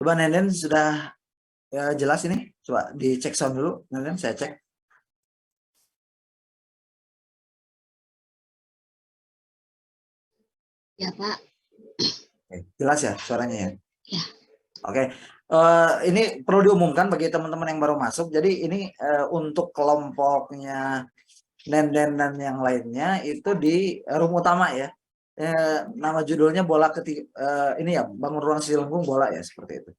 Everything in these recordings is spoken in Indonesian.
Coba Nenden sudah jelas ini? Coba dicek sound dulu, Nenden saya cek. Ya Pak. Oke, jelas ya suaranya ya? Ya. Oke, ini perlu diumumkan bagi teman-teman yang baru masuk. Jadi ini untuk kelompoknya Nenden dan yang lainnya itu di room utama ya. Nama judulnya bola ini ya, bangun ruang Cilenggung bola ya, seperti itu.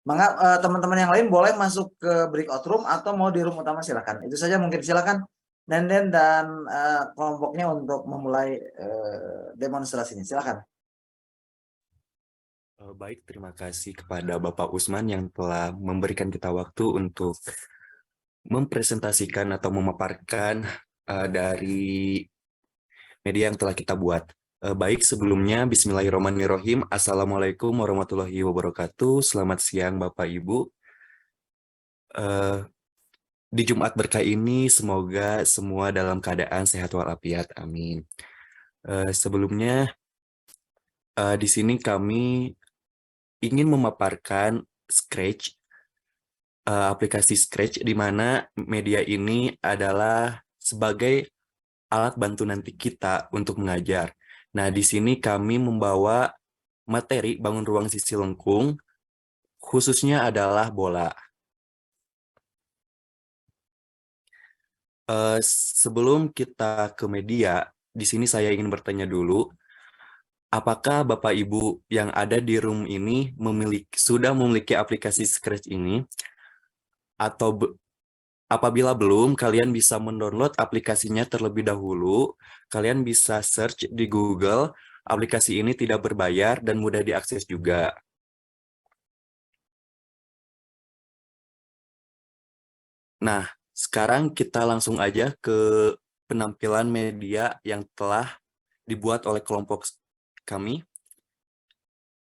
Maka teman-teman yang lain boleh masuk ke breakout room atau mau di room utama silakan. Itu saja, mungkin silakan Nenden dan kelompoknya untuk memulai demonstrasinya. Silakan. Baik, terima kasih kepada Bapak Usman yang telah memberikan kita waktu untuk mempresentasikan atau memaparkan dari media yang telah kita buat. Baik, sebelumnya Bismillahirrahmanirrahim. Assalamualaikum warahmatullahi wabarakatuh. Selamat siang Bapak Ibu. Di Jumat berkah ini semoga semua dalam keadaan sehat walafiat. Amin. Sebelumnya di sini kami ingin memaparkan Scratch, aplikasi Scratch, di mana media ini adalah sebagai alat bantu nanti kita untuk mengajar. Nah, di sini kami membawa materi bangun ruang sisi lengkung, khususnya adalah bola. Sebelum kita ke media, di sini saya ingin bertanya dulu, apakah Bapak Ibu yang ada di room ini sudah memiliki aplikasi Scratch ini? Atau apabila belum, kalian bisa mendownload aplikasinya terlebih dahulu. Kalian bisa search di Google, aplikasi ini tidak berbayar dan mudah diakses juga. Nah, sekarang kita langsung aja ke penampilan media yang telah dibuat oleh kelompok kami.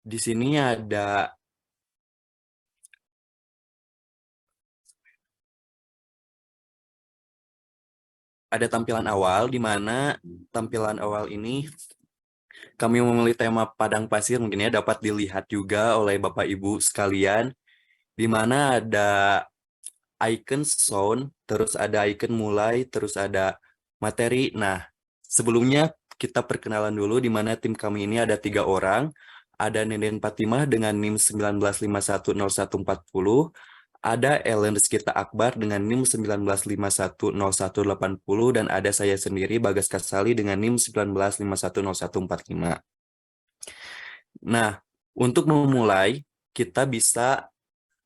Di sini ada tampilan awal, di mana tampilan awal ini kami memilih tema padang pasir, mungkin ya dapat dilihat juga oleh Bapak Ibu sekalian, di mana ada icon sound, terus ada icon mulai, terus ada materi. Nah, sebelumnya kita perkenalan dulu, di mana tim kami ini ada 3 orang. Ada Nenden Fatimah dengan NIM 19510140, ada Ellen Rizkita Akbar dengan NIM 19510180, dan ada saya sendiri, Bagas Kasali, dengan NIM 19510145. Nah, untuk memulai, kita bisa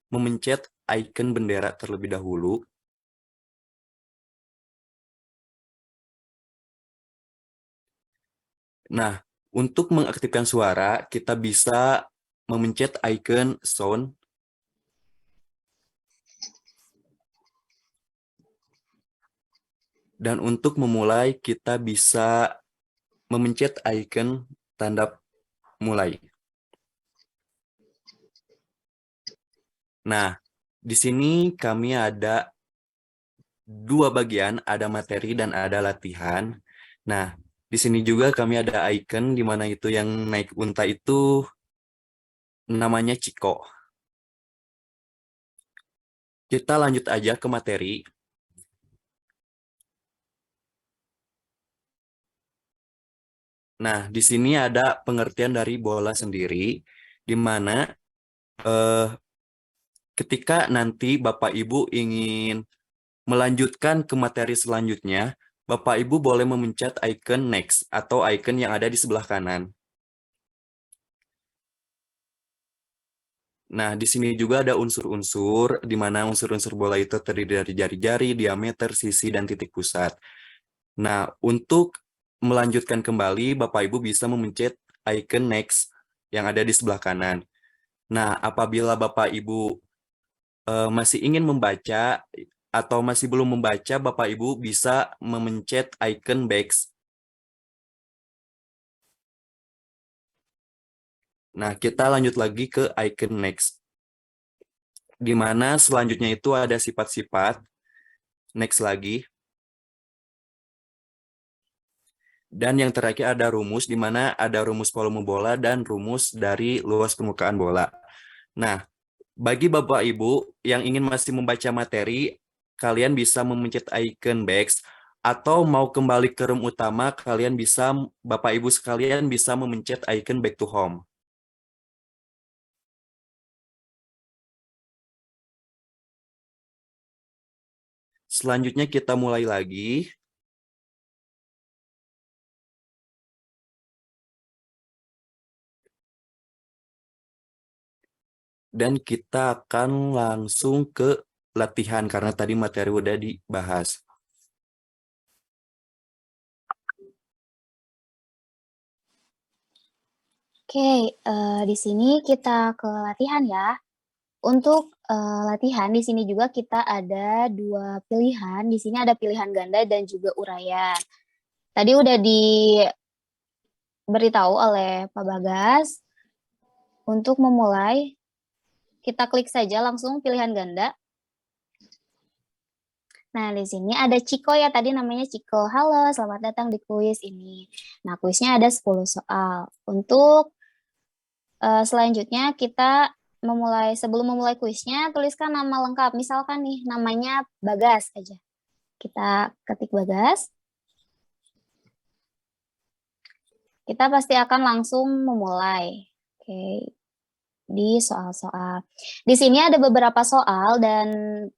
memencet icon bendera terlebih dahulu. Nah, untuk mengaktifkan suara, kita bisa memencet icon sound. Dan untuk memulai, kita bisa memencet icon tanda mulai. Nah, di sini kami ada 2 bagian, ada materi dan ada latihan. Nah, di sini juga kami ada icon, di mana itu yang naik unta itu namanya Ciko. Kita lanjut aja ke materi. Nah, di sini ada pengertian dari bola sendiri, di mana ketika nanti Bapak Ibu ingin melanjutkan ke materi selanjutnya, Bapak Ibu boleh memencet icon next atau icon yang ada di sebelah kanan. Nah, di sini juga ada unsur-unsur, di mana unsur-unsur bola itu terdiri dari jari-jari, diameter, sisi, dan titik pusat. Nah, untuk melanjutkan kembali, Bapak Ibu bisa memencet icon next yang ada di sebelah kanan. Nah, apabila Bapak Ibu masih ingin membaca atau masih belum membaca, Bapak Ibu bisa memencet icon back. Nah, kita lanjut lagi ke icon next. Di mana selanjutnya itu ada sifat-sifat. Next lagi. Dan yang terakhir ada rumus, di mana ada rumus volume bola dan rumus dari luas permukaan bola. Nah, Bagi Bapak Ibu yang ingin masih membaca materi, kalian bisa memencet icon Back atau mau kembali ke room utama, kalian bisa, Bapak Ibu sekalian bisa memencet icon Back to Home. Selanjutnya kita mulai lagi. Dan kita akan langsung ke latihan karena tadi materi udah dibahas. Oke, di sini kita ke latihan ya. Untuk latihan di sini juga kita ada 2 pilihan. Di sini ada pilihan ganda dan juga uraian. Tadi udah diberitahu oleh Pak Bagas. Untuk memulai, kita klik saja langsung pilihan ganda. Nah, di sini ada Ciko ya, tadi namanya Ciko. Halo, selamat datang di kuis ini. Nah, kuisnya ada 10 soal. Untuk selanjutnya kita sebelum memulai kuisnya, tuliskan nama lengkap. Misalkan nih, namanya Bagas aja. Kita ketik Bagas. Kita pasti akan langsung memulai. Oke, di soal-soal. Di sini ada beberapa soal dan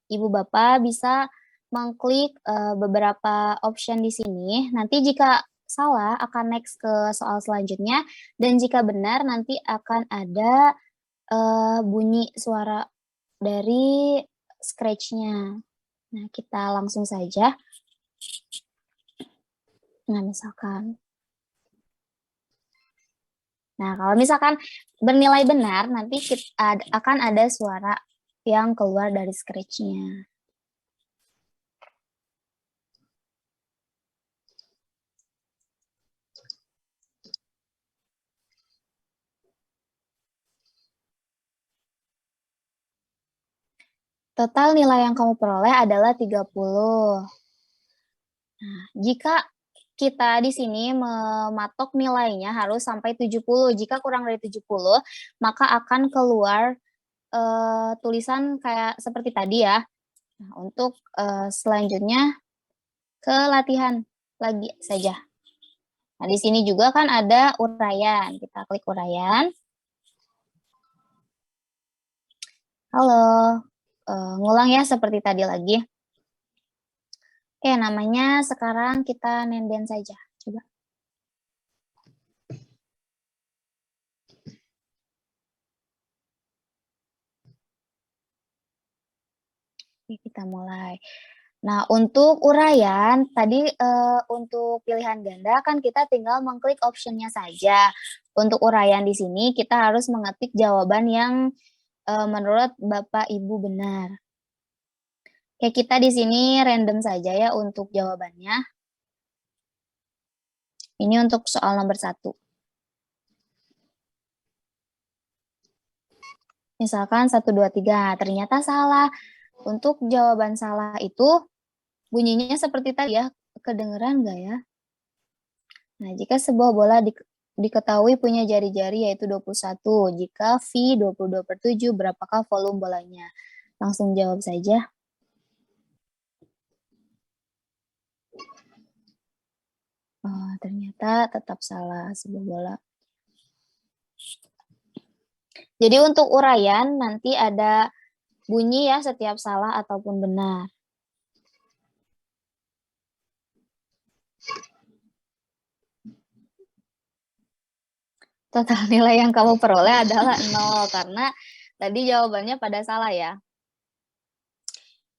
Ibu Bapak bisa mengklik beberapa option di sini. Nanti jika salah akan next ke soal selanjutnya dan jika benar nanti akan ada bunyi suara dari scratch-nya. Nah, kita langsung saja. Nah, misalkan. Nah, kalau misalkan bernilai benar, nanti akan ada suara yang keluar dari scratch-nya. Total nilai yang kamu peroleh adalah 30. Nah, jika kita di sini mematok nilainya harus sampai 70. Jika kurang dari 70, maka akan keluar tulisan kayak seperti tadi ya. Nah, untuk selanjutnya ke latihan lagi saja. Nah, di sini juga kan ada uraian. Kita klik uraian. Halo, ngulang ya seperti tadi lagi. Oke, namanya sekarang kita nenden saja. Coba. Oke, kita mulai. Nah, untuk uraian, tadi untuk pilihan ganda kan kita tinggal mengklik optionnya saja. Untuk uraian di sini kita harus mengetik jawaban yang menurut Bapak Ibu benar. Oke, kita di sini random saja ya untuk jawabannya. Ini untuk soal nomor 1. Misalkan 1, 2, 3, ternyata salah. Untuk jawaban salah itu bunyinya seperti tadi ya, kedengeran nggak ya? Nah, jika sebuah bola diketahui punya jari-jari yaitu 21, jika V 22/7, berapakah volume bolanya? Langsung jawab saja. Oh, ternyata tetap salah sebuah bola. Jadi untuk uraian nanti ada bunyi ya setiap salah ataupun benar. Total nilai yang kamu peroleh adalah 0 karena tadi jawabannya pada salah ya.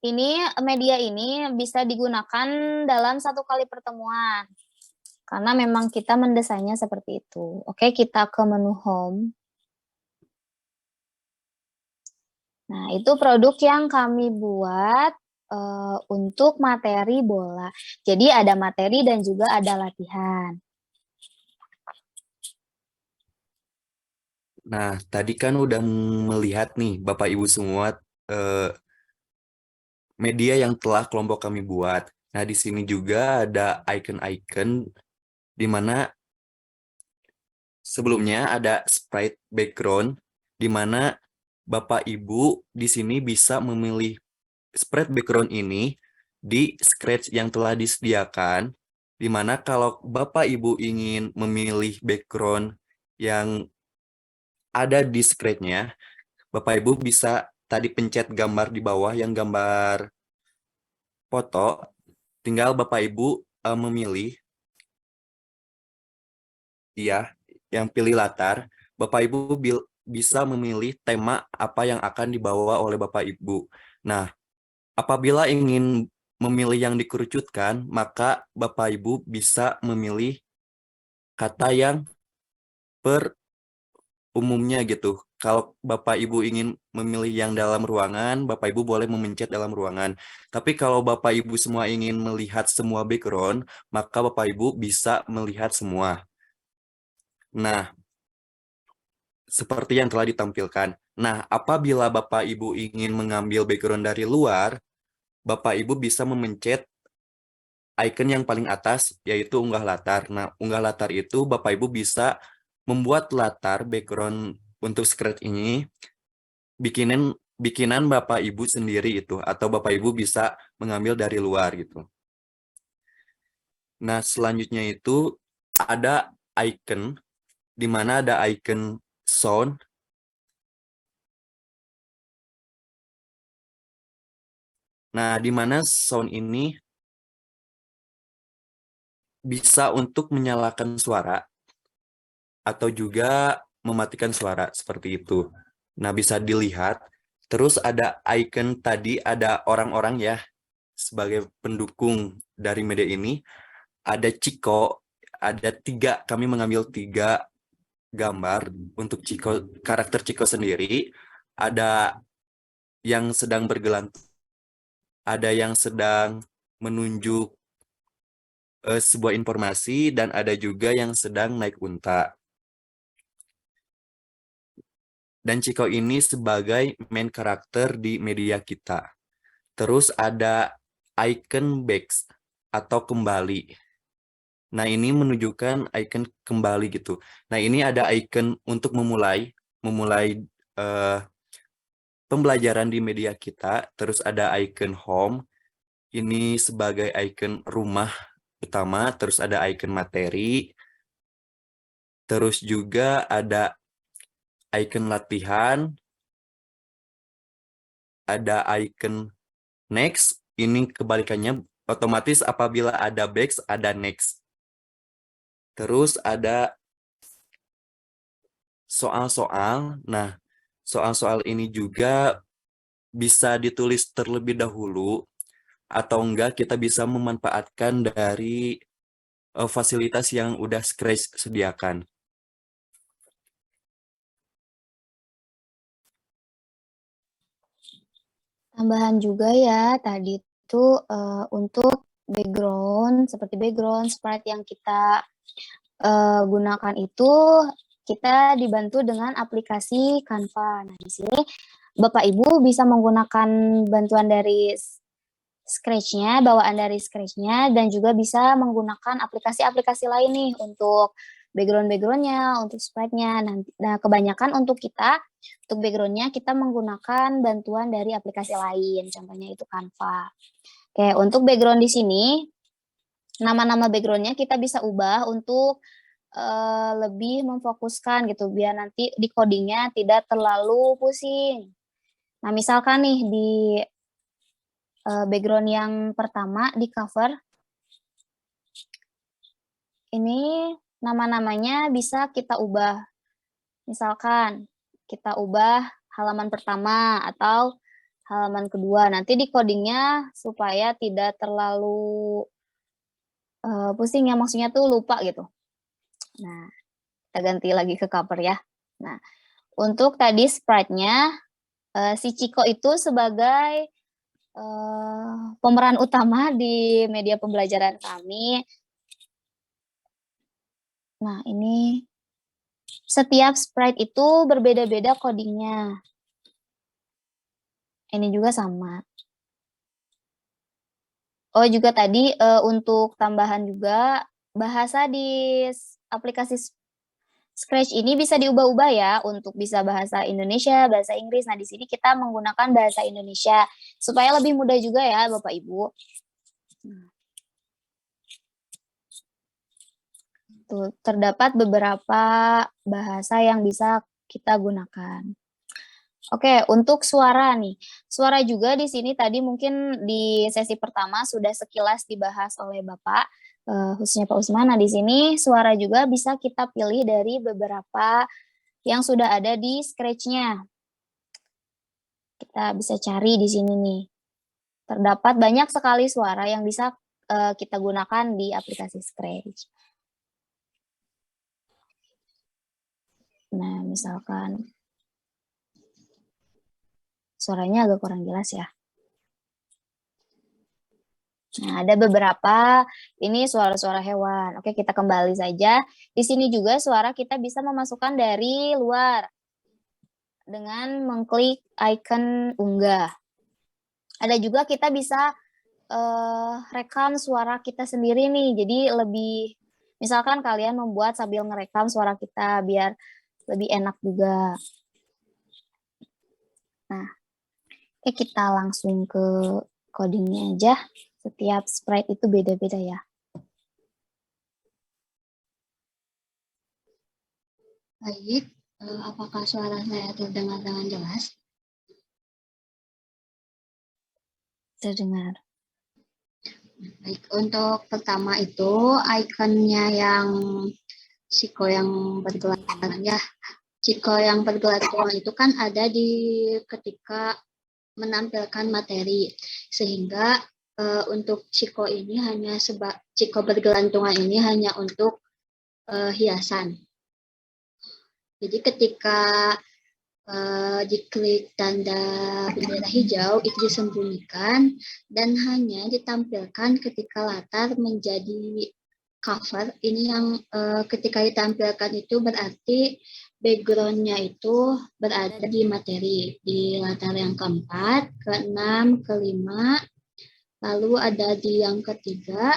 Ini media ini bisa digunakan dalam 1 kali pertemuan. Karena memang kita mendesainnya seperti itu. Oke, kita ke menu home. Nah, itu produk yang kami buat untuk materi bola. Jadi ada materi dan juga ada latihan. Nah, tadi kan udah melihat nih Bapak Ibu semua media yang telah kelompok kami buat. Nah, di sini juga ada icon-icon di mana sebelumnya ada sprite background di mana Bapak Ibu di sini bisa memilih spread background ini di Scratch yang telah disediakan, di mana kalau Bapak Ibu ingin memilih background yang ada di Scratch-nya, Bapak Ibu bisa tadi pencet gambar di bawah yang gambar foto, tinggal Bapak Ibu memilih, ya, yang pilih latar, Bapak Ibu bisa memilih tema apa yang akan dibawa oleh Bapak Ibu. Nah, apabila ingin memilih yang dikerucutkan, maka Bapak Ibu bisa memilih kata yang per umumnya gitu. Kalau Bapak Ibu ingin memilih yang dalam ruangan, Bapak Ibu boleh memencet dalam ruangan. Tapi kalau Bapak Ibu semua ingin melihat semua background, maka Bapak Ibu bisa melihat semua. Nah, seperti yang telah ditampilkan. Nah, apabila Bapak Ibu ingin mengambil background dari luar, Bapak Ibu bisa memencet icon yang paling atas, yaitu unggah latar. Nah, unggah latar itu Bapak Ibu bisa membuat latar background untuk Scratch ini, bikinan Bapak Ibu sendiri itu, atau Bapak Ibu bisa mengambil dari luar gitu. Nah, selanjutnya itu ada icon, di mana ada icon sound. Nah, di mana sound ini bisa untuk menyalakan suara atau juga mematikan suara seperti itu. Nah, bisa dilihat. Terus ada icon tadi, ada orang-orang ya sebagai pendukung dari media ini. Ada Ciko, ada tiga, kami mengambil 3 gambar untuk Ciko, karakter Ciko sendiri. Ada yang sedang bergelantungan, ada yang sedang menunjuk sebuah informasi, dan ada juga yang sedang naik unta. Dan Ciko ini sebagai main karakter di media kita. Terus ada icon back atau kembali. Nah, ini menunjukkan icon kembali gitu. Nah, ini ada icon untuk memulai eh, pembelajaran di media kita. Terus ada icon home. Ini sebagai icon rumah utama. Terus ada icon materi. Terus juga ada icon latihan. Ada icon next. Ini kebalikannya. Otomatis apabila ada back, ada next. Terus ada soal-soal. Nah, soal-soal ini juga bisa ditulis terlebih dahulu, atau enggak kita bisa memanfaatkan dari fasilitas yang udah Scratch sediakan. Tambahan juga ya, tadi itu untuk background, seperti background, sprite yang kita gunakan itu, kita dibantu dengan aplikasi Canva. Nah, di sini Bapak Ibu bisa menggunakan bantuan dari Scratch-nya, bawaan dari Scratch-nya, dan juga bisa menggunakan aplikasi-aplikasi lain nih untuk background-background-nya, untuk sprite-nya. Nah, kebanyakan untuk background-nya kita menggunakan bantuan dari aplikasi lain, contohnya itu Canva. Oke, untuk background di sini, nama-nama background-nya kita bisa ubah untuk lebih memfokuskan gitu, biar nanti di coding-nya tidak terlalu pusing. Nah, misalkan nih di background yang pertama di cover, ini nama-namanya bisa kita ubah. Misalkan kita ubah halaman pertama atau halaman kedua. Nanti di codingnya supaya tidak terlalu pusing ya, maksudnya tuh lupa gitu. Nah, kita ganti lagi ke cover ya. Nah, untuk tadi sprite-nya, si Ciko itu sebagai pemeran utama di media pembelajaran kami. Nah, ini setiap sprite itu berbeda-beda codingnya. Ini juga sama. Oh, juga tadi untuk tambahan juga, bahasa di aplikasi Scratch ini bisa diubah-ubah ya untuk bisa bahasa Indonesia, bahasa Inggris. Nah, di sini kita menggunakan bahasa Indonesia supaya lebih mudah juga ya, Bapak Ibu. Tuh, terdapat beberapa bahasa yang bisa kita gunakan. Oke, untuk suara nih. Suara juga di sini tadi mungkin di sesi pertama sudah sekilas dibahas oleh Bapak, khususnya Pak Usman. Nah, di sini suara juga bisa kita pilih dari beberapa yang sudah ada di Scratch-nya. Kita bisa cari di sini nih. Terdapat banyak sekali suara yang bisa kita gunakan di aplikasi Scratch. Nah, misalkan suaranya agak kurang jelas ya. Nah, ada beberapa ini suara-suara hewan. Oke, kita kembali saja. Di sini juga suara kita bisa memasukkan dari luar dengan mengklik icon unggah. Ada juga kita bisa rekam suara kita sendiri nih. Jadi lebih, misalkan kalian membuat sambil ngerekam suara kita biar lebih enak juga. Nah, oke, kita langsung ke codingnya aja. Setiap sprite itu beda-beda ya. Baik, apakah suara saya terdengar dengan jelas? Terdengar. Baik, untuk pertama itu ikonnya yang Ciko yang bergelantungan ya. Ciko yang bergelantungan itu kan ada di ketika menampilkan materi, sehingga untuk Ciko ini hanya Ciko bergelantungan ini hanya untuk hiasan. Jadi ketika diklik tanda bendera hijau itu disembunyikan dan hanya ditampilkan ketika latar menjadi cover. Ini yang ketika ditampilkan itu berarti background-nya itu berada di materi, di latar yang keempat, keenam, kelima, lalu ada di yang ketiga.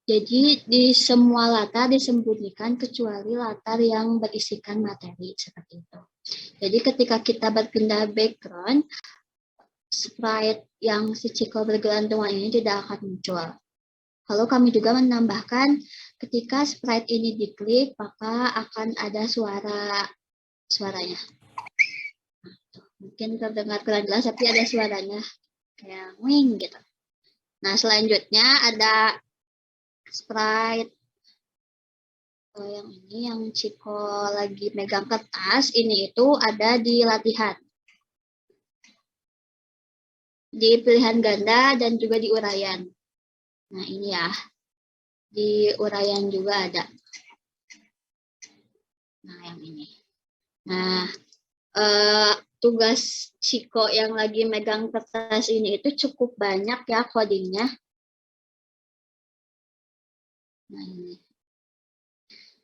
Jadi di semua latar disembunyikan kecuali latar yang berisikan materi seperti itu. Jadi ketika kita berpindah background, sprite yang si Ciko bergelantungan ini tidak akan muncul. Lalu kami juga menambahkan ketika sprite ini diklik, maka akan ada suaranya. Mungkin terdengar kurang jelas, tapi ada suaranya kayak wing gitu. Nah, selanjutnya ada sprite yang ini yang Ciko lagi megang kertas, ini itu ada di latihan. Di pilihan ganda dan juga di uraian. Nah, ini ya. Di uraian juga ada. Nah, yang ini. Nah, tugas Ciko yang lagi megang kertas ini itu cukup banyak ya codingnya. Nah, ini.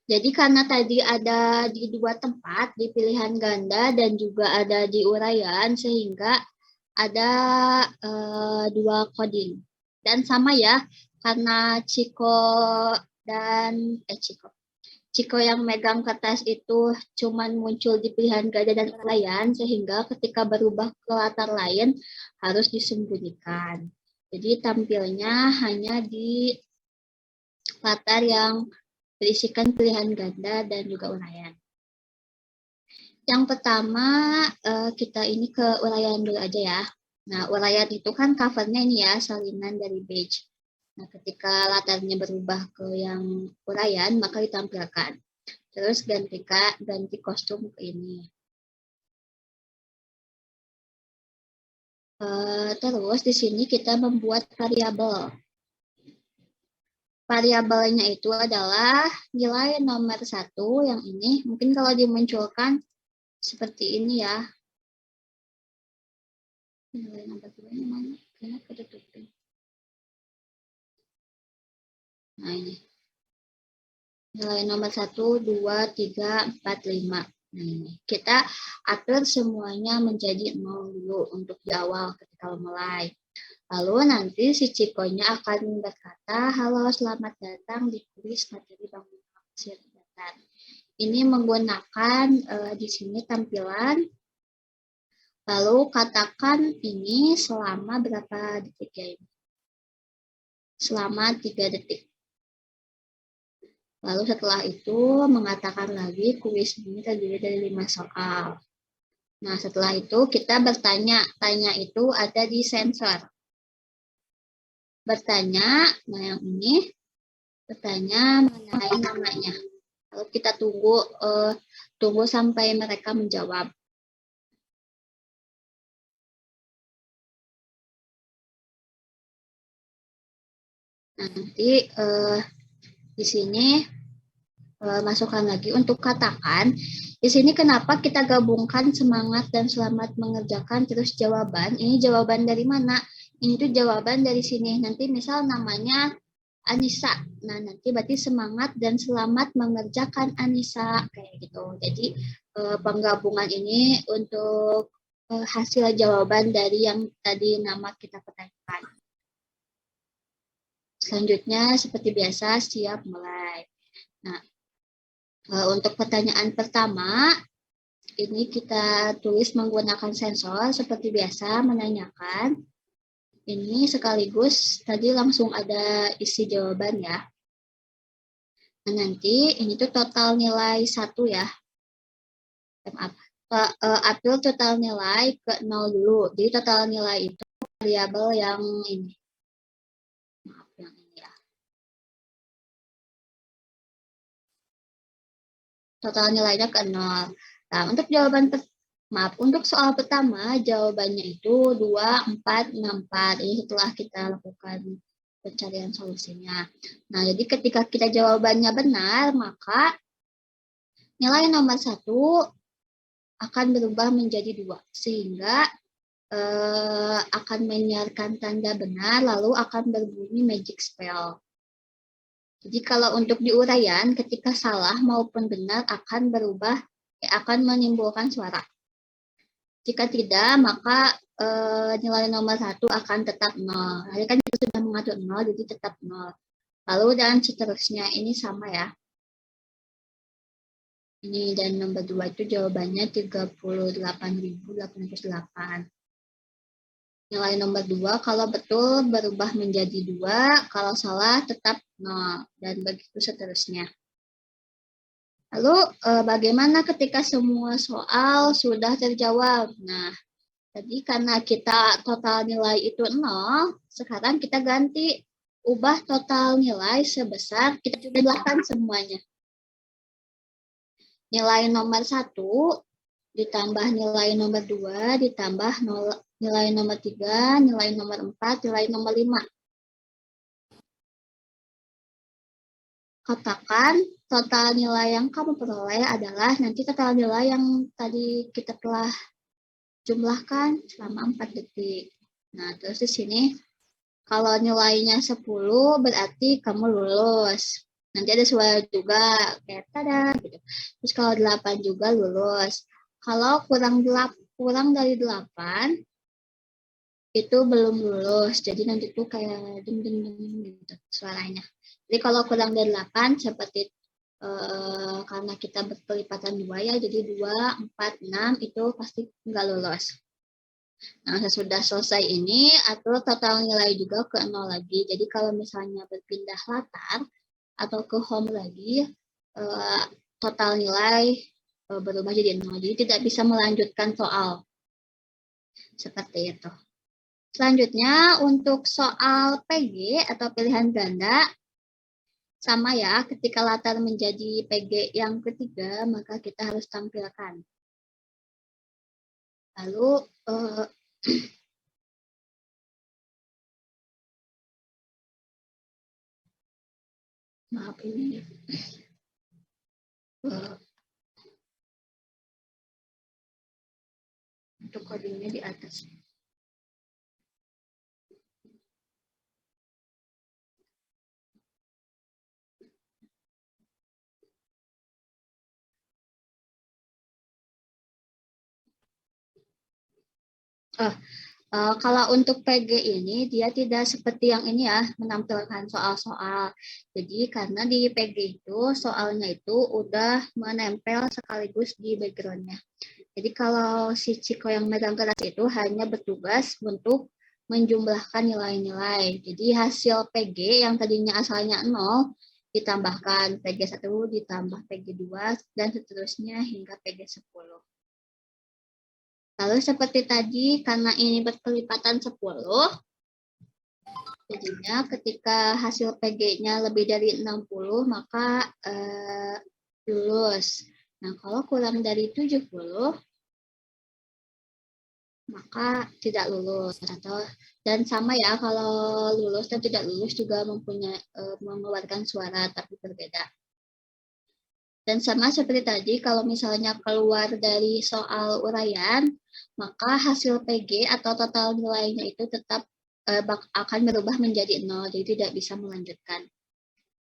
Jadi karena tadi ada di dua tempat, di pilihan ganda dan juga ada di uraian, sehingga ada dua coding. Dan sama ya, karena Ciko yang megang kertas itu cuman muncul di pilihan ganda dan uraian, sehingga ketika berubah ke latar lain harus disembunyikan. Jadi tampilnya hanya di latar yang berisikan pilihan ganda dan juga uraian. Yang pertama kita ini ke uraian dulu aja ya. Nah, uraian itu kan covernya ini ya, salinan dari page. Nah, ketika latarnya berubah ke yang uraian, maka ditampilkan. Terus ganti kostum ke ini. Terus di sini kita membuat variabel. Variabelnya itu adalah nilai nomor 1 yang ini. Mungkin kalau dimunculkan seperti ini ya. Nilai nomor 2 mana? Kayaknya ketutupin. Nah, ini. Nilai nomor 1, 2, 3, 4, 5. Nah, ini. Kita atur semuanya menjadi 0 dulu untuk di awal ketika mulai. Lalu nanti si Cikonya akan berkata, halo selamat datang di kuis materi bangunan pesisir datar. Ini menggunakan di sini tampilan, lalu katakan ini selama berapa detik ya ini? Selama 3 detik. Lalu setelah itu mengatakan lagi kuis ini terdiri dari 5 soal. Nah setelah itu kita bertanya, tanya itu ada di sensor. Bertanya, nah yang ini bertanya mengenai namanya. Lalu kita tunggu sampai mereka menjawab. Nah, nanti di sini masukkan lagi untuk katakan. Di sini kenapa kita gabungkan semangat dan selamat mengerjakan terus jawaban? Ini jawaban dari mana? Ini tuh jawaban dari sini. Nanti misal namanya Anissa. Nah, nanti berarti semangat dan selamat mengerjakan Anissa kayak gitu. Jadi penggabungan ini untuk hasil jawaban dari yang tadi nama kita pertanyakan. Selanjutnya seperti biasa siap mulai. Nah, untuk pertanyaan pertama ini kita tulis menggunakan sensor seperti biasa menanyakan. Ini sekaligus tadi langsung ada isi jawaban ya. Nah, nanti ini tuh total nilai 1 ya. Maaf. Ambil total nilai ke 0 dulu. Jadi total nilai itu variabel yang ini. Maaf yang ini ya. Total nilainya ke 0. Nah, untuk jawaban untuk soal pertama jawabannya itu 2, 4, 6, 4. Ini setelah kita lakukan pencarian solusinya. Nah, jadi ketika kita jawabannya benar, maka nilai nomor 1 akan berubah menjadi 2. Sehingga akan menyiarkan tanda benar, lalu akan berbunyi magic spell. Jadi kalau untuk di uraian, ketika salah maupun benar akan berubah, akan menimbulkan suara. Jika tidak, maka nilai nomor 1 akan tetap 0. Jadi kan kita sudah mengatur 0, jadi tetap 0. Lalu dan seterusnya, ini sama ya. Ini dan nomor 2 itu jawabannya 38.808. Nilai nomor 2 kalau betul berubah menjadi 2, kalau salah tetap 0, dan begitu seterusnya. Lalu bagaimana ketika semua soal sudah terjawab? Nah, jadi karena kita total nilai itu 0, sekarang kita ganti ubah total nilai sebesar, kita jumlahkan semuanya. Nilai nomor 1 ditambah nilai nomor 2 ditambah nilai nomor 3, nilai nomor 4, nilai nomor 5. Katakan total nilai yang kamu peroleh adalah nanti total nilai yang tadi kita telah jumlahkan selama 4 detik. Nah, terus di sini kalau nilainya 10 berarti kamu lulus. Nanti ada suara juga kayak tada gitu. Terus kalau 8 juga lulus. Kalau kurang dari 8 itu belum lulus. Jadi nanti tuh kayak ding ding ding gitu suaranya. Jadi kalau kurang dari 8 seperti karena kita berkelipatan 2 ya, jadi 2, 4, 6 itu pasti nggak lulus. Nah, sesudah selesai ini, atur total nilai juga ke 0 lagi. Jadi kalau misalnya berpindah latar atau ke home lagi, total nilai berubah jadi 0. Jadi tidak bisa melanjutkan soal. Seperti itu. Selanjutnya untuk soal PG atau pilihan ganda, sama ya, ketika latar menjadi PG yang ketiga, maka kita harus tampilkan. Lalu, maaf ini, untuk kodenya di atas. Kalau untuk PG ini dia tidak seperti yang ini ya, menampilkan soal-soal. Jadi karena di PG itu soalnya itu udah menempel sekaligus di background-nya. Jadi kalau si Ciko yang megang kertas itu hanya bertugas untuk menjumlahkan nilai-nilai. Jadi hasil PG yang tadinya asalnya 0 ditambahkan PG 1 ditambah PG 2 dan seterusnya hingga PG 10. Lalu seperti tadi, karena ini berkelipatan 10, jadinya ketika hasil PG-nya lebih dari 60, maka lulus. Nah, kalau kurang dari 70, maka tidak lulus. Dan sama ya, kalau lulus dan tidak lulus juga mengeluarkan suara, tapi berbeda. Dan sama seperti tadi, kalau misalnya keluar dari soal uraian, maka hasil PG atau total nilainya itu tetap akan berubah menjadi 0, jadi tidak bisa melanjutkan.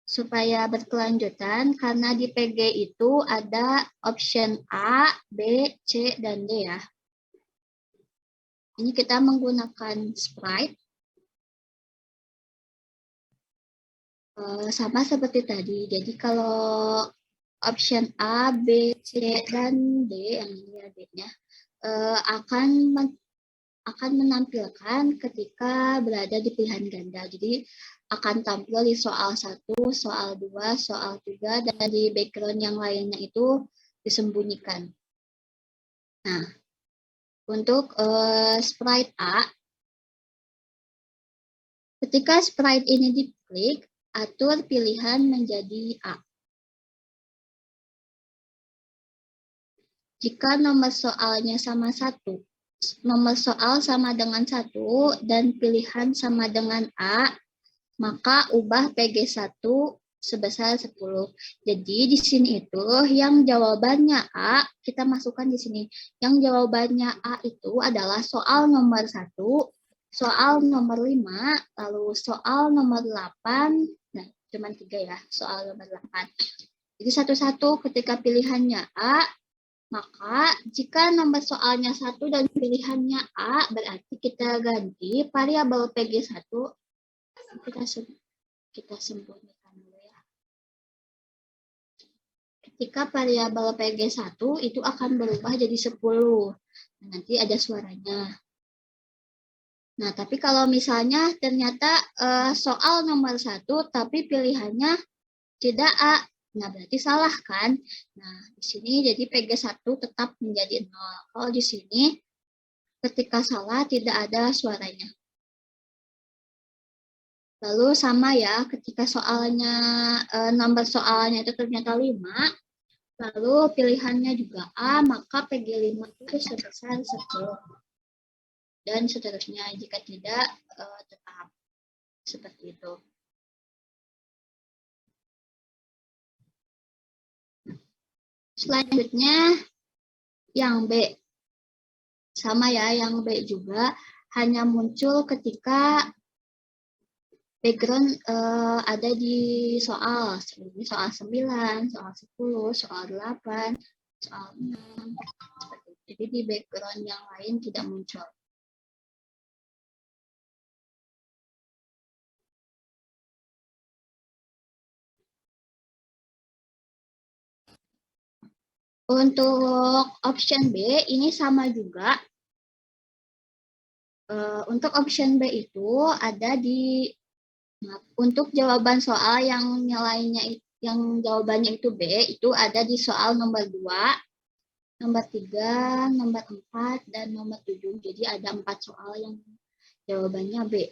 Supaya berkelanjutan, karena di PG itu ada option A, B, C, dan D ya. Ini kita menggunakan sprite. Sama seperti tadi, jadi kalau option A, B, C, dan D, yang ini ya D-nya, akan menampilkan ketika berada di pilihan ganda. Jadi akan tampil di soal 1, soal 2, soal 3, dan di background yang lainnya itu disembunyikan. Nah, untuk sprite A, ketika sprite ini diklik, atur pilihan menjadi A. Jika nomor soalnya sama 1, nomor soal sama dengan 1, dan pilihan sama dengan A, maka ubah PG1 sebesar 10. Jadi di sini itu yang jawabannya A, kita masukkan di sini. Yang jawabannya A itu adalah soal nomor 1, soal nomor 5, lalu soal nomor 8, nah cuma 3 ya, soal nomor 8. Jadi satu-satu ketika pilihannya A, maka jika nomor soalnya 1 dan pilihannya A, berarti kita ganti variabel PG1, kita sembunyikan dulu ya. Ketika variabel PG1 itu akan berubah jadi 10. Nanti ada suaranya. Nah, tapi kalau misalnya ternyata soal nomor 1 tapi pilihannya tidak A, nah berarti salah kan? Nah, di sini jadi PG1 tetap menjadi 0. Kalau di sini ketika salah tidak ada suaranya. Lalu sama ya, ketika soalnya nomor soalnya itu ternyata 5, lalu pilihannya juga A, maka PG5 itu sebesar 10. Dan seterusnya, jika tidak tetap seperti itu. Selanjutnya yang B. Sama ya, yang B juga hanya muncul ketika background ada di soal. Ini soal 9, soal 10, soal 8, soal 6. Jadi di background yang lain tidak muncul. Untuk option B ini sama juga. Untuk option B itu ada di untuk jawaban soal yang nilainya yang jawabannya itu B itu ada di soal nomor 2, nomor 3, nomor 4 dan nomor 7. Jadi ada 4 soal yang jawabannya B.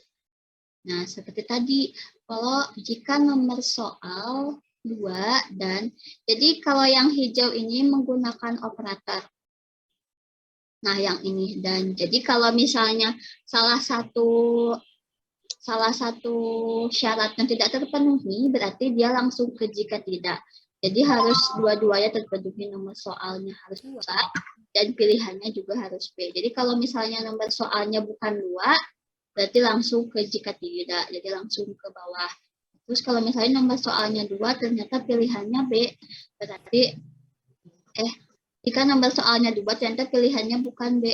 Nah, seperti tadi kalau jika nomor soal 2 dan jadi kalau yang hijau ini menggunakan operator. Nah, yang ini dan jadi kalau misalnya salah satu syaratnya tidak terpenuhi berarti dia langsung ke jika tidak. Jadi harus dua-duanya terpenuhi, nomor soalnya harus 2 dan pilihannya juga harus B. Jadi kalau misalnya nomor soalnya bukan 2 berarti langsung ke jika tidak. Jadi langsung ke bawah. Terus kalau misalnya nomor soalnya 2 ternyata pilihannya B, berarti jika nomor soalnya 2 ternyata pilihannya bukan B.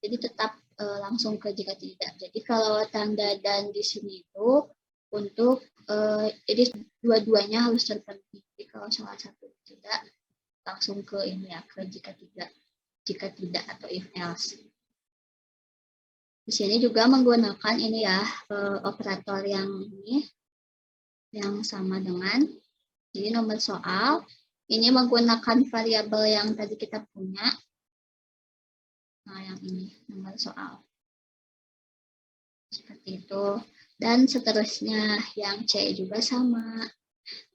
Jadi tetap langsung ke jika tidak. Jadi kalau tanda dan di sini itu untuk jadi dua-duanya harus terpenuhi. Jadi kalau salah satu tidak, langsung ke ini ya, ke jika tidak atau if else. Di sini juga menggunakan ini ya, operator yang ini, yang sama dengan, jadi nomor soal, ini menggunakan variabel yang tadi kita punya. Nah, yang ini, nomor soal. Seperti itu. Dan seterusnya, yang C juga sama.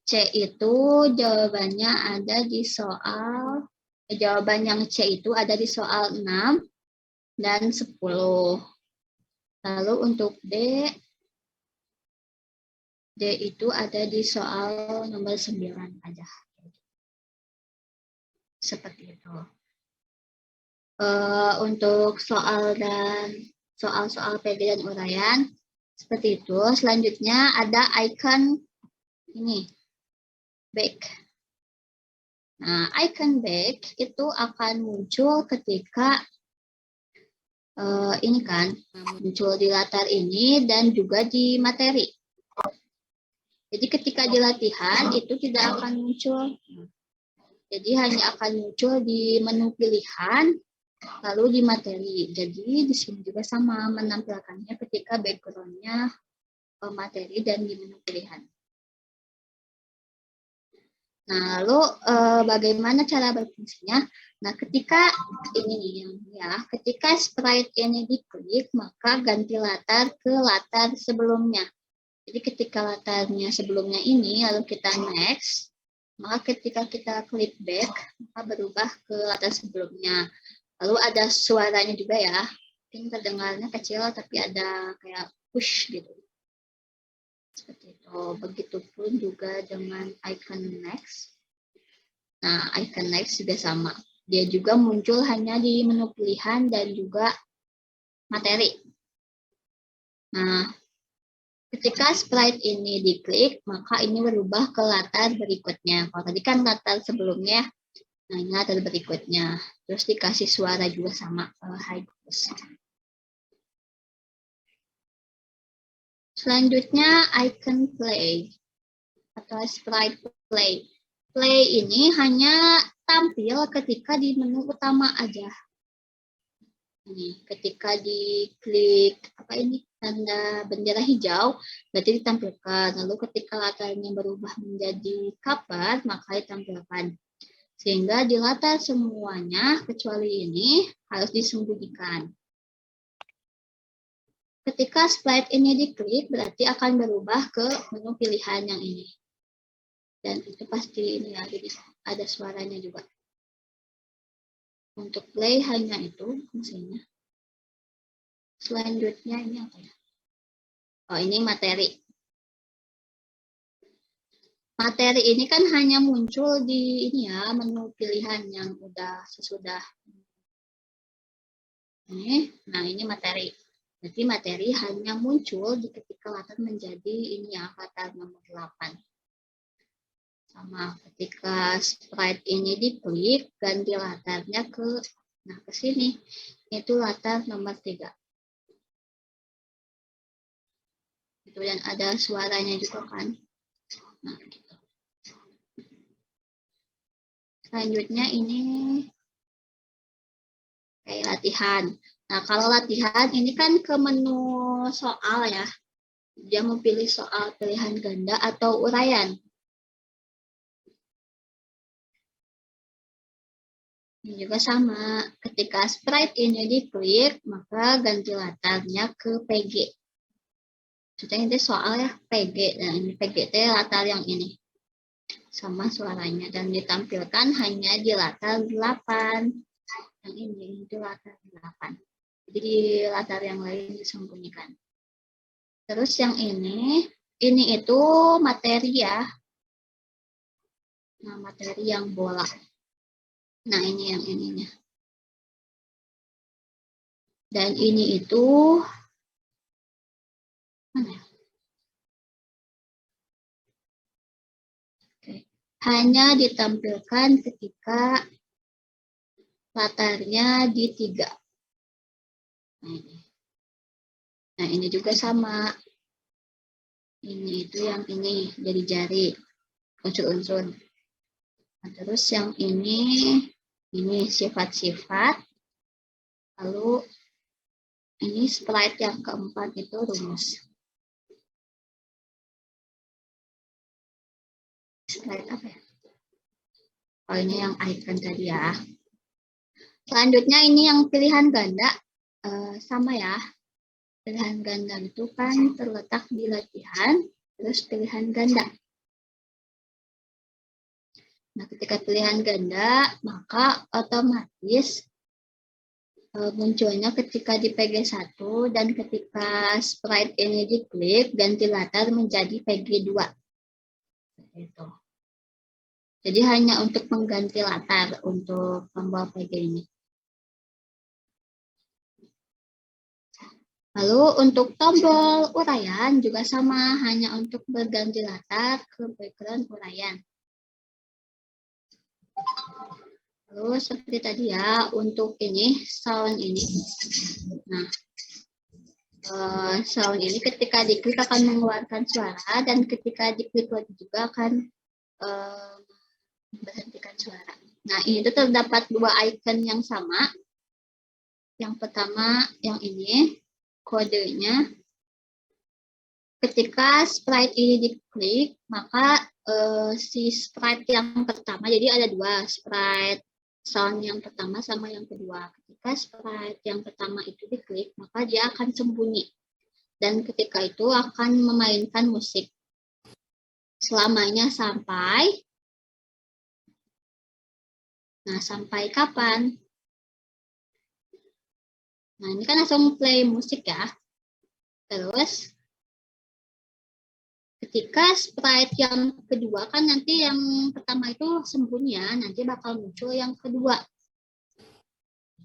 C itu jawabannya ada di soal, jawaban yang C itu ada di soal 6 dan 10. Lalu untuk D itu ada di soal nomor 9 aja. Seperti itu. Untuk soal dan soal-soal PG dan uraian, seperti itu. Selanjutnya ada icon ini, back. Nah, icon back itu akan muncul ketika ini kan, muncul di latar ini dan juga di materi. Jadi ketika di latihan itu tidak akan muncul. Jadi hanya akan muncul di menu pilihan, lalu di materi. Jadi di sini juga sama menampilkannya ketika background-nya materi dan di menu pilihan. Nah, lalu bagaimana cara berfungsinya? Nah, ketika ini ya, ketika sprite ini diklik, maka ganti latar ke latar sebelumnya. Jadi ketika latarnya sebelumnya ini, lalu kita next, maka ketika kita klik back, maka berubah ke latar sebelumnya. Lalu ada suaranya juga ya, mungkin terdengarnya kecil, tapi ada kayak push gitu. Seperti itu. Begitupun juga dengan icon next. Nah, icon next juga sama. Dia juga muncul hanya di menu pilihan dan juga materi. Nah, ketika sprite ini diklik, maka ini berubah ke latar berikutnya. Kalau tadi kan latar sebelumnya, nah ini latar berikutnya. Terus dikasih suara juga sama, high boost. Selanjutnya icon play atau sprite play. Play ini hanya tampil ketika di menu utama aja. Ini ketika diklik tanda bendera hijau berarti ditampilkan. Lalu ketika latarnya berubah menjadi cover maka ditampilkan. Sehingga di latar semuanya kecuali ini harus disembunyikan. Ketika sprite ini diklik, berarti akan berubah ke menu pilihan yang ini. Dan itu pasti ini ya, jadi ada suaranya juga. Untuk play hanya itu fungsinya. Selanjutnya ini apa ya? Oh, ini materi. Materi ini kan hanya muncul di ini ya, menu pilihan yang udah sesudah. Nah, ini materi. Jadi materi hanya muncul di ketika latar menjadi ini ya, latar nomor 8. Sama ketika sprite ini diklik, ganti latarnya ke sini. Itu latar nomor 3. Itu dan ada suaranya juga kan. Nah, gitu. Selanjutnya ini kayak latihan. Nah, kalau latihan ini kan ke menu soal ya. Dia mau pilih soal pilihan ganda atau uraian. Ini juga sama. Ketika sprite ini diklik, maka ganti latarnya ke PG. Maksudnya ini soal ya, PG. Nah, ini PG itu latar yang ini. Sama suaranya. Dan ditampilkan hanya di latar 8. Yang ini, itu latar 8. Jadi di latar yang lain disembunyikan. Terus yang ini itu materi ya. Nah, materi yang bola. Nah, ini yang ininya. Dan ini itu mana? Oke. Hanya ditampilkan ketika latarnya di 3. Nah, ini juga sama. Ini itu yang ini jadi jari, unsur-unsur. Nah, terus yang ini sifat-sifat. Lalu ini sprite yang keempat itu rumus. Sprite apa ya? Oh, ini yang icon tadi ya. Selanjutnya ini yang pilihan ganda. Sama ya. Pilihan ganda itu kan terletak di latihan, terus pilihan ganda. Nah, ketika pilihan ganda, maka otomatis munculnya ketika di PG1 dan ketika sprite ini diklik, ganti latar menjadi PG2. Itu. Jadi hanya untuk mengganti latar untuk tombol PG ini. Lalu untuk tombol uraian juga sama, hanya untuk berganti latar ke background uraian. Lalu seperti tadi ya, untuk ini, sound ini. Nah, sound ini ketika diklik akan mengeluarkan suara, dan ketika diklik lagi juga akan berhentikan suara. Nah, ini tuh terdapat dua icon yang sama. Yang pertama, yang ini, kodenya. Ketika sprite ini diklik, maka si sprite yang pertama, jadi ada dua, sprite sound yang pertama sama yang kedua. Ketika sprite yang pertama itu diklik, maka dia akan sembunyi. Dan ketika itu akan memainkan musik. Selamanya sampai. Nah, sampai kapan? Nah, ini kan langsung play musik ya. Terus, ketika sprite yang kedua, kan nanti yang pertama itu sembunyi ya, nanti bakal muncul yang kedua.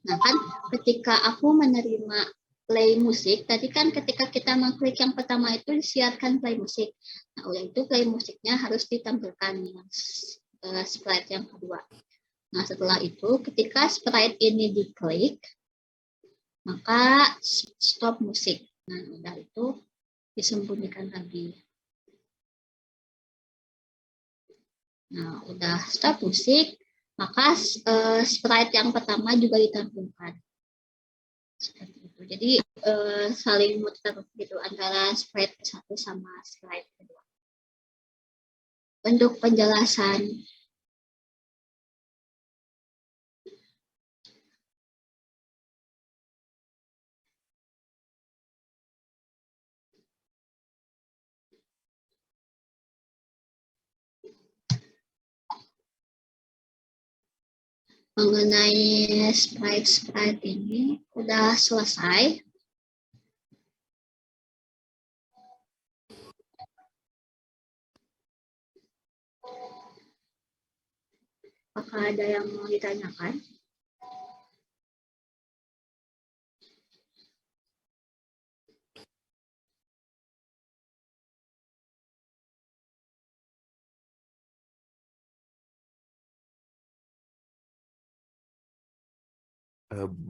Nah kan ketika aku menerima play musik, tadi kan ketika kita mengklik yang pertama itu disiarkan play musik. Nah udah itu play musiknya harus ditampilkan yang sprite yang kedua. Nah setelah itu ketika sprite ini diklik, maka stop musik. Nah udah itu disembunyikan lagi. Nah udah stop musik, maka sprite yang pertama juga ditampilkan. Seperti itu. Jadi saling muter gitu antara sprite satu sama sprite kedua. Untuk penjelasan mengenai sprite ini udah selesai. Apakah ada yang mau ditanyakan?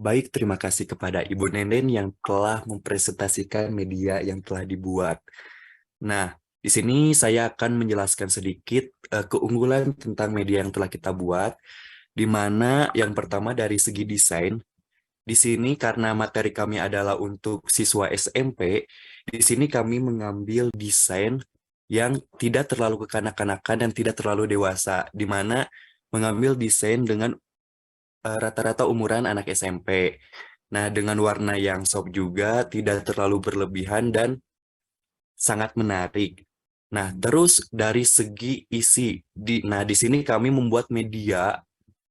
Baik, terima kasih kepada Ibu Nenden yang telah mempresentasikan media yang telah dibuat. Nah, di sini saya akan menjelaskan sedikit keunggulan tentang media yang telah kita buat, di mana yang pertama dari segi desain. Di sini karena materi kami adalah untuk siswa SMP, di sini kami mengambil desain yang tidak terlalu kekanak-kanakan dan tidak terlalu dewasa, di mana mengambil desain dengan rata-rata umuran anak SMP. Nah, dengan warna yang soft juga, tidak terlalu berlebihan dan sangat menarik. Nah, terus dari segi isi, di sini kami membuat media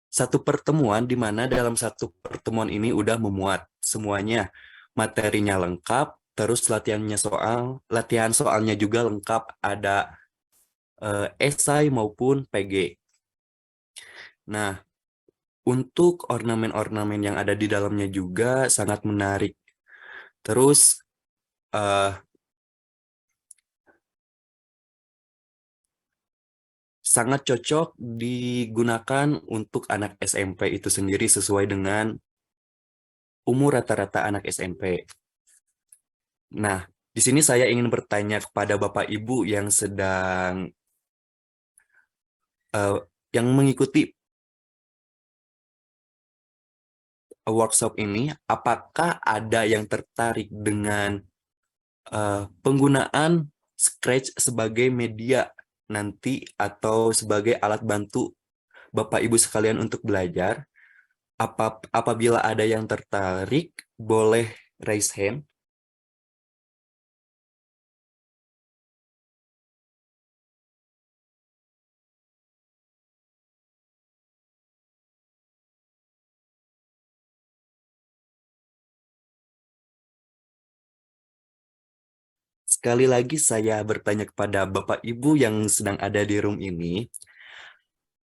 satu pertemuan di mana dalam satu pertemuan ini udah memuat semuanya, materinya lengkap, terus latihan soalnya juga lengkap, ada esai maupun PG. Nah, untuk ornamen-ornamen yang ada di dalamnya juga sangat menarik. Terus sangat cocok digunakan untuk anak SMP itu sendiri sesuai dengan umur rata-rata anak SMP. Nah, di sini saya ingin bertanya kepada Bapak Ibu yang sedang yang mengikuti workshop ini, apakah ada yang tertarik dengan penggunaan Scratch sebagai media nanti atau sebagai alat bantu Bapak Ibu sekalian untuk belajar? Apabila ada yang tertarik, boleh raise hand. Sekali lagi saya bertanya kepada Bapak Ibu yang sedang ada di room ini,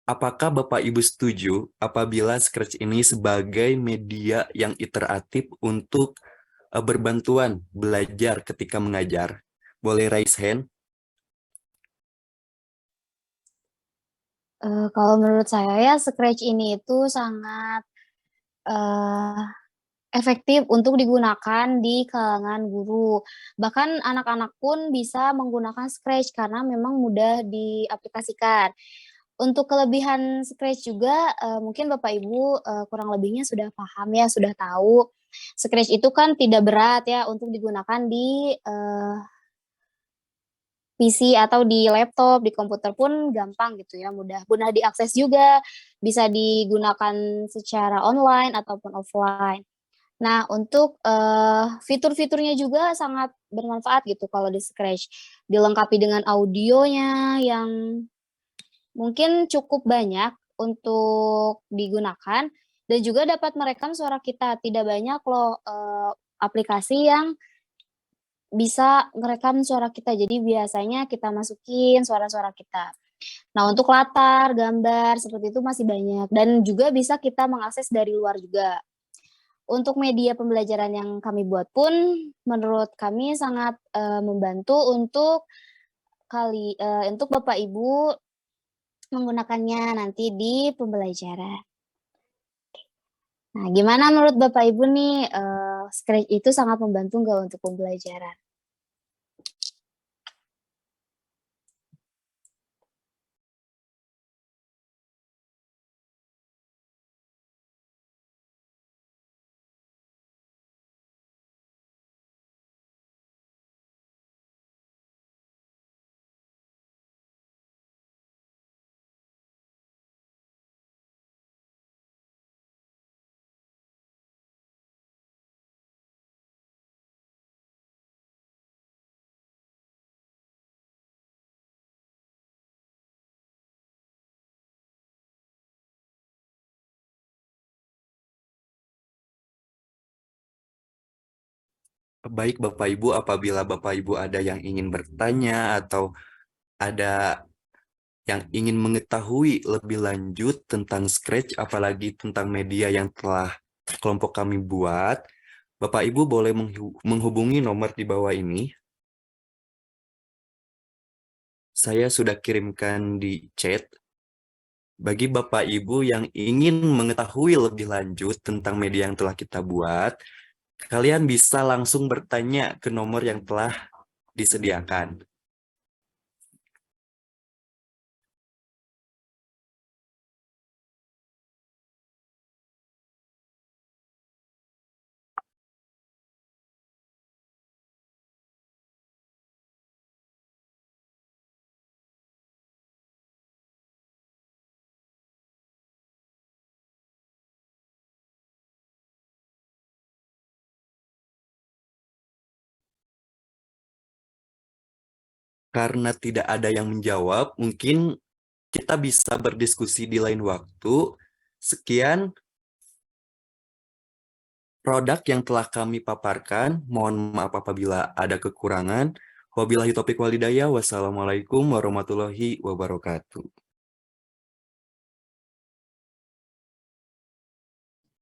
apakah Bapak Ibu setuju apabila Scratch ini sebagai media yang iteratif untuk berbantuan belajar ketika mengajar? Boleh raise hand? Kalau menurut saya ya Scratch ini itu sangat efektif untuk digunakan di kalangan guru. Bahkan anak-anak pun bisa menggunakan Scratch karena memang mudah diaplikasikan. Untuk kelebihan Scratch juga, mungkin Bapak Ibu, kurang lebihnya sudah paham ya, sudah tahu. Scratch itu kan tidak berat ya untuk digunakan di, PC atau di laptop, di komputer pun gampang gitu ya, mudah diakses juga, bisa digunakan secara online ataupun offline. Nah, untuk, fitur-fiturnya juga sangat bermanfaat gitu kalau di Scratch. Dilengkapi dengan audionya yang mungkin cukup banyak untuk digunakan dan juga dapat merekam suara kita. Tidak banyak loh, aplikasi yang bisa ngerekam suara kita. Jadi biasanya kita masukin suara-suara kita. Nah, untuk latar, gambar, seperti itu masih banyak dan juga bisa kita mengakses dari luar juga. Untuk media pembelajaran yang kami buat pun menurut kami sangat, membantu untuk Bapak Ibu menggunakannya nanti di pembelajaran. Nah, gimana menurut Bapak Ibu nih, Scratch itu sangat membantu nggak untuk pembelajaran? Baik Bapak Ibu, apabila Bapak Ibu ada yang ingin bertanya atau ada yang ingin mengetahui lebih lanjut tentang Scratch, apalagi tentang media yang telah kelompok kami buat, Bapak Ibu boleh menghubungi nomor di bawah ini. Saya sudah kirimkan di chat. Bagi Bapak Ibu yang ingin mengetahui lebih lanjut tentang media yang telah kita buat, kalian bisa langsung bertanya ke nomor yang telah disediakan. Karena tidak ada yang menjawab, mungkin kita bisa berdiskusi di lain waktu. Sekian produk yang telah kami paparkan. Mohon maaf apabila ada kekurangan. Wabillahi taufiq walhidayah. Wassalamualaikum warahmatullahi wabarakatuh.